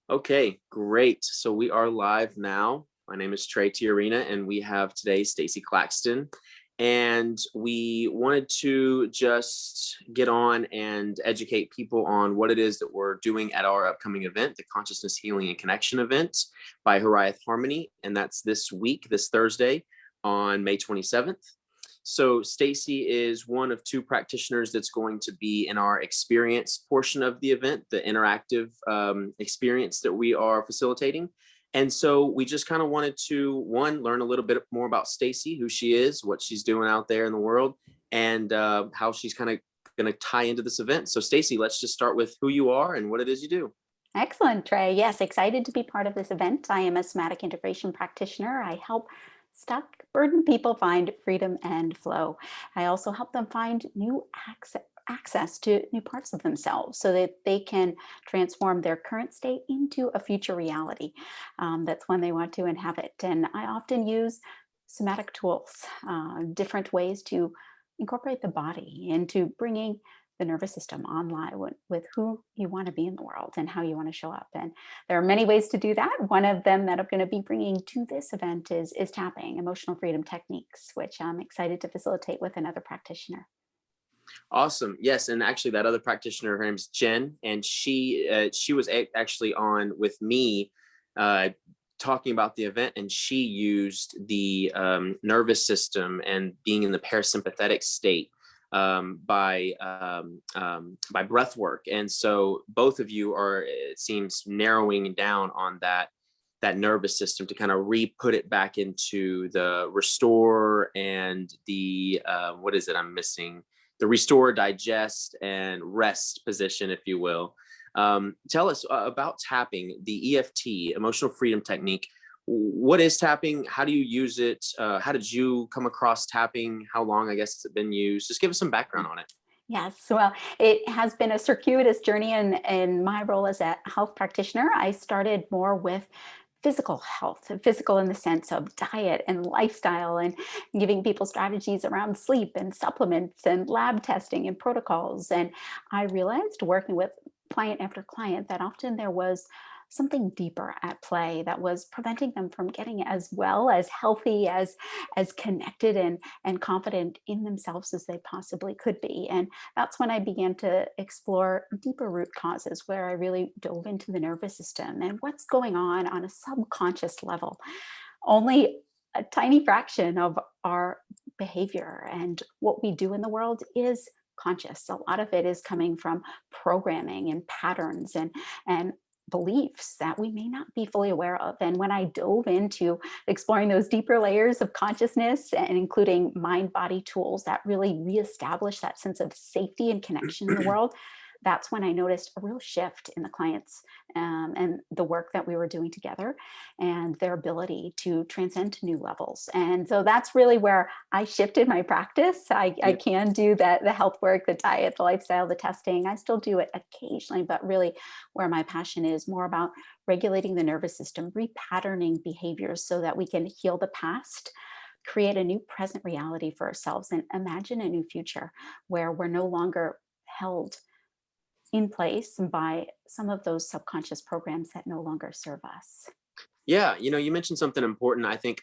Okay, great. So we are live now. My name is Trey and we have today Stacy Claxton. And we wanted to just get on and educate people on what it is that we're doing at our upcoming event, the Consciousness Healing and Connection event by Horiath Harmony. And that's this week, this Thursday on May 27th. So Stacy is one of two practitioners that's going to be in our experience portion of the event, the interactive experience that we are facilitating. And so we just kind of wanted to, one, learn a little bit more about Stacy, who she is, what she's doing out there in the world, and how she's kind of going to tie into this event. So Stacy, let's just start with who you are and what it is you do. Excellent, Trey. Yes, excited to be part of this event. I am a somatic integration practitioner. I help stuck, burdened people find freedom and flow. I also help them find new access to new parts of themselves so that they can transform their current state into a future reality. That's when they want to inhabit. And I often use somatic tools, different ways to incorporate the body into bringing the nervous system online with who you want to be in the world and how you want to show up. And there are many ways to do that. One of them that I'm going to be bringing to this event is tapping, emotional freedom techniques, which I'm excited to facilitate with another practitioner. Awesome. Yes, and actually, that other practitioner, her name's Jen, and she was actually on with me, uh, talking about the event, and she used the nervous system and being in the parasympathetic state by breath work, and so both of you are, it seems, narrowing down on that nervous system to kind of re-put it back into the restore and the what is it I'm missing, the restore, digest, and rest position, if you will. Tell us about tapping, the EFT, emotional freedom technique. What is tapping? How do you use it? How did you come across tapping? How long, I guess, has it been used? Just give us some background on it. Yes, well, it has been a circuitous journey in my role as a health practitioner. I started more with physical health, physical in the sense of diet and lifestyle, and giving people strategies around sleep and supplements and lab testing and protocols. And I realized working with client after client that often there was something deeper at play that was preventing them from getting as well, as healthy, as connected and confident in themselves as they possibly could be. And that's when I began to explore deeper root causes, where I really dove into the nervous system and what's going on a subconscious level. Only a tiny fraction of our behavior and what we do in the world is conscious. A lot of it is coming from programming and patterns and beliefs that we may not be fully aware of. And when I dove into exploring those deeper layers of consciousness and including mind body tools that really reestablish that sense of safety and connection in the world, that's when I noticed a real shift in the clients, and the work that we were doing together and their ability to transcend to new levels. And so that's really where I shifted my practice. I Yeah. can do that, the health work, the diet, the lifestyle, the testing. I still do it occasionally, but really where my passion is more about regulating the nervous system, repatterning behaviors so that we can heal the past, create a new present reality for ourselves, and imagine a new future where we're no longer held in place by some of those subconscious programs that no longer serve us. Yeah, you mentioned something important. I think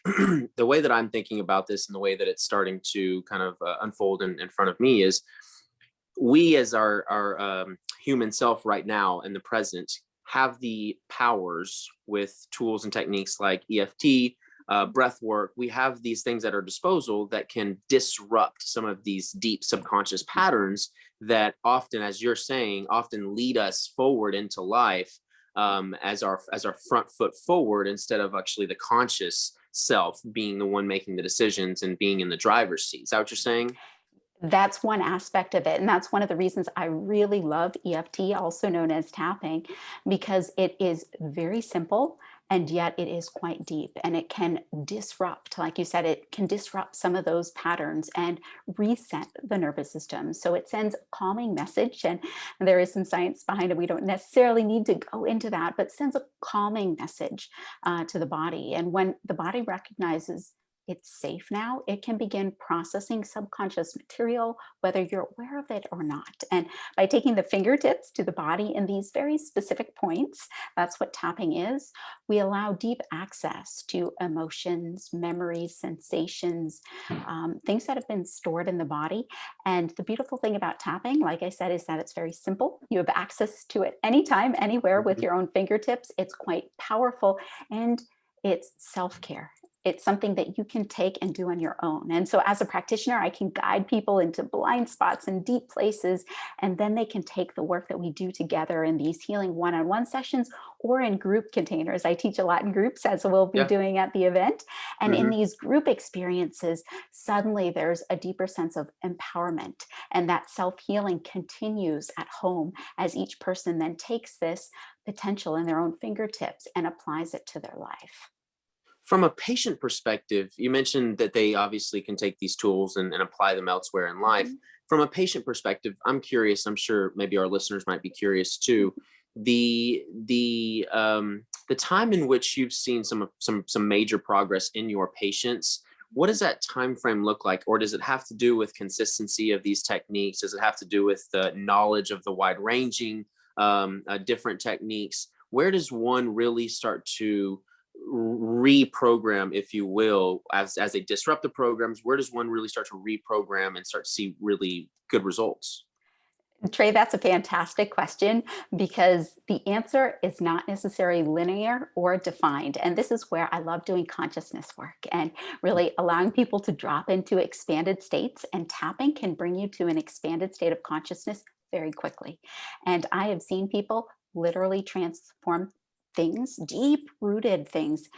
the way that I'm thinking about this and the way that it's starting to kind of unfold in front of me is we, as our human self right now in the present, have the powers with tools and techniques like EFT, breath work. We have these things at our disposal that can disrupt some of these deep subconscious patterns that often, as you're saying, often lead us forward into life, as our front foot forward, instead of actually the conscious self being the one making the decisions and being in the driver's seat. Is that what you're saying? That's one aspect of it. And that's one of the reasons I really love EFT, also known as tapping, because it is very simple and yet it is quite deep, and it can disrupt, like you said, it can disrupt some of those patterns and reset the nervous system. So it sends a calming message, and there is some science behind it. We don't necessarily need to go into that, but sends a calming message to the body. And when the body recognizes it's safe now, it can begin processing subconscious material, whether you're aware of it or not. And by taking the fingertips to the body in these very specific points, that's what tapping is, we allow deep access to emotions, memories, sensations, things that have been stored in the body. And the beautiful thing about tapping, like I said, is that it's very simple. You have access to it anytime, anywhere with Mhm. your own fingertips. It's quite powerful, and it's self-care. It's something that you can take and do on your own. And so as a practitioner, I can guide people into blind spots and deep places, and then they can take the work that we do together in these healing one-on-one sessions or in group containers. I teach a lot in groups, as we'll be Yeah. doing at the event. And in Mhm. these group experiences, suddenly there's a deeper sense of empowerment. And that self-healing continues at home as each person then takes this potential in their own fingertips and applies it to their life. From a patient perspective, you mentioned that they obviously can take these tools and apply them elsewhere in life. Mhm. From a patient perspective, I'm curious. I'm sure maybe our listeners might be curious too. The time in which you've seen some major progress in your patients. What does that time frame look like, or does it have to do with consistency of these techniques? Does it have to do with the knowledge of the wide ranging different techniques? Where does one really start to reprogram, if you will, as they disrupt the programs? Where does one really start to reprogram and start to see really good results? Trey, that's a fantastic question, because the answer is not necessarily linear or defined. And this is where I love doing consciousness work and really allowing people to drop into expanded states. And tapping can bring you to an expanded state of consciousness very quickly. And I have seen people literally transform things, deep rooted things,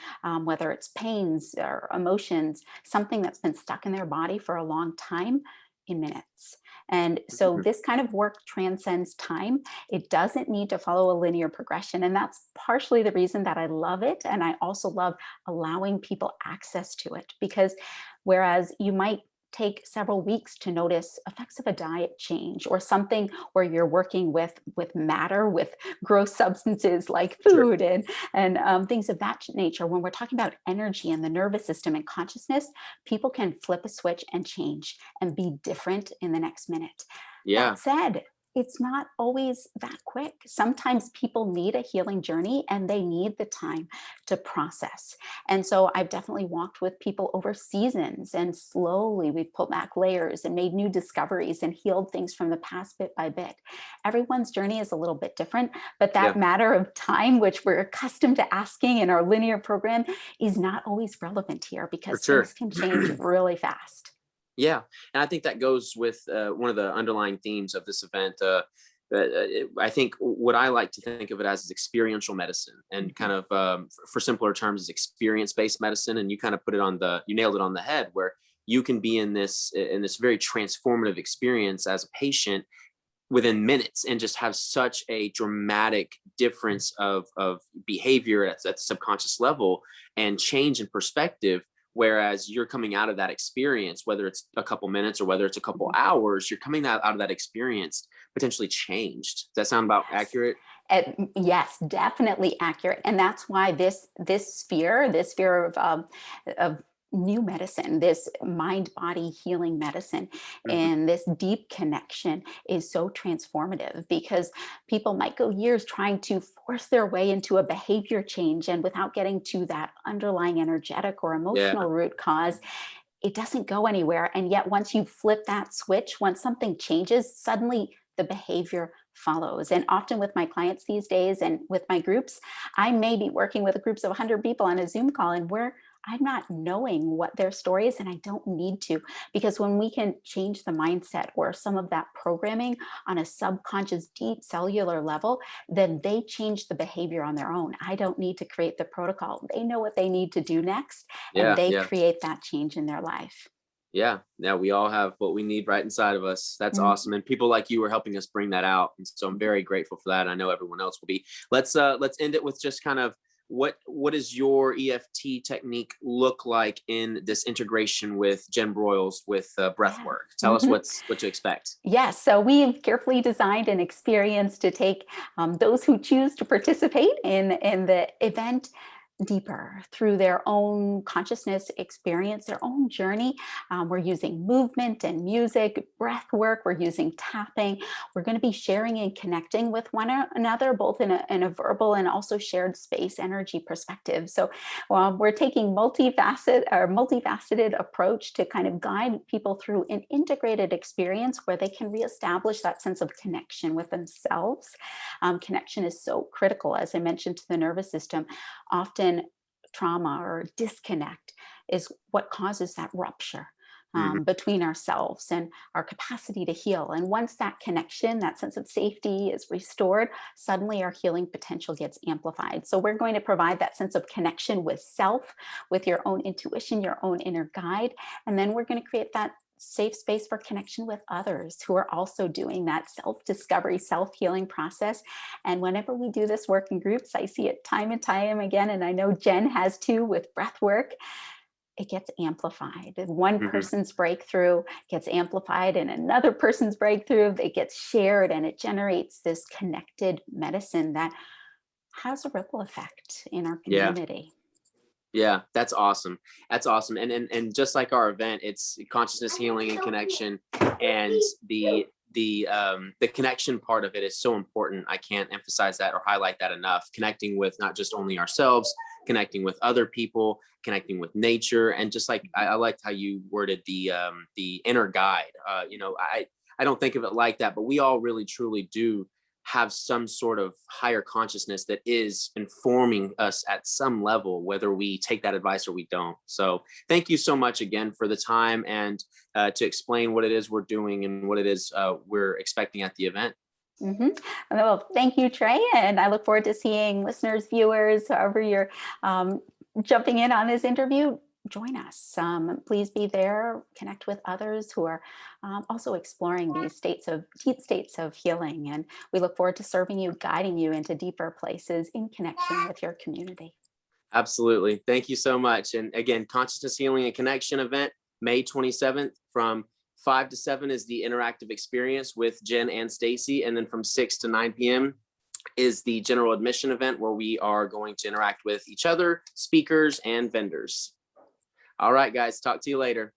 whether it's pains or emotions, something that's been stuck in their body for a long time, in minutes. And so Mhm. this kind of work transcends time. It doesn't need to follow a linear progression. And that's partially the reason that I love it. And I also love allowing people access to it, because whereas you might take several weeks to notice effects of a diet change or something where you're working with matter, with gross substances like Sure. food and things of that nature, when we're talking about energy and the nervous system and consciousness, people can flip a switch and change and be different in the next minute. Yeah. That said, it's not always that quick. Sometimes people need a healing journey and they need the time to process. And so I've definitely walked with people over seasons, and slowly we've pulled back layers and made new discoveries and healed things from the past bit by bit. Everyone's journey is a little bit different, but that Yeah. matter of time, which we're accustomed to asking in our linear program, is not always relevant here, For because things sure. can change really fast. Yeah, and I think that goes with one of the underlying themes of this event. I think what I like to think of it as is experiential medicine, and Mhm. kind of for simpler terms, is experience-based medicine. And you kind of put it on the, you nailed it on the head, where you can be in this very transformative experience as a patient within minutes and just have such a dramatic difference of behavior at the subconscious level and change in perspective, whereas you're coming out of that experience, whether it's a couple minutes or whether it's a couple Mhm. hours, you're coming out of that experience potentially changed. Does that sound about Yes. accurate? Yes, definitely accurate. And that's why this sphere of new medicine, this mind body healing medicine, Mhm. and this deep connection is so transformative, because people might go years trying to force their way into a behavior change, and without getting to that underlying energetic or Yeah. emotional root cause, it doesn't go anywhere. And yet, once you flip that switch, once something changes, suddenly the behavior follows. And often with my clients these days and with my groups, I may be working with groups of 100 people on a Zoom call, and where I'm not knowing what their story is, and I don't need to, because when we can change the mindset or some of that programming on a subconscious, deep cellular level, then they change the behavior on their own. I don't need to create the protocol. They know what they need to do next, and Yeah. they Yeah. create that change in their life. Yeah. Yeah. We all have what we need right inside of us. That's Mhm. awesome. And people like you are helping us bring that out. And so I'm very grateful for that. And I know everyone else will be. Let's end it with just kind of what does your EFT technique look like in this integration with Jen Broyles with breath Yeah. work? Tell us Mhm. what to expect. Yes, so we've carefully designed an experience to take those who choose to participate in the event deeper through their own consciousness experience, their own journey. We're using movement and music, breath work, we're using tapping. We're going to be sharing and connecting with one another, both in a verbal and also shared space energy perspective. So we're taking multifaceted approach to kind of guide people through an integrated experience where they can reestablish that sense of connection with themselves. Connection is so critical, as I mentioned, to the nervous system. Often trauma or disconnect is what causes that rupture Mhm. between ourselves and our capacity to heal. And once that connection, that sense of safety is restored, suddenly our healing potential gets amplified. So we're going to provide that sense of connection with self, with your own intuition, your own inner guide. And then we're going to create that safe space for connection with others who are also doing that self-discovery, self-healing process. And whenever we do this work in groups, I see it time and time again, and I know Jen has too with breath work, it gets amplified. One Mhm. person's breakthrough gets amplified and another person's breakthrough, it gets shared, and it generates this connected medicine that has a ripple effect in our Yeah. community. Yeah, that's awesome. That's awesome. And just like our event, it's consciousness healing and connection, and the connection part of it is so important. I can't emphasize that or highlight that enough. Connecting with not just only ourselves, connecting with other people, connecting with nature, and just like I liked how you worded the inner guide. I don't think of it like that, but we all really truly do have some sort of higher consciousness that is informing us at some level, whether we take that advice or we don't. So thank you so much again for the time and to explain what it is we're doing and what it is we're expecting at the event. Mhm. Well, thank you, Trey, and I look forward to seeing listeners, viewers, however you're um, jumping in on this interview. Join us. Please be there. Connect with others who are also exploring these deep states of healing, and we look forward to serving you, guiding you into deeper places in connection with your community. Absolutely. Thank you so much. And again, Consciousness Healing and Connection event, May 27th from 5 to 7 is the interactive experience with Jen and Stacy. And then from 6 to 9 p.m. is the general admission event where we are going to interact with each other, speakers, and vendors. All right, guys, talk to you later.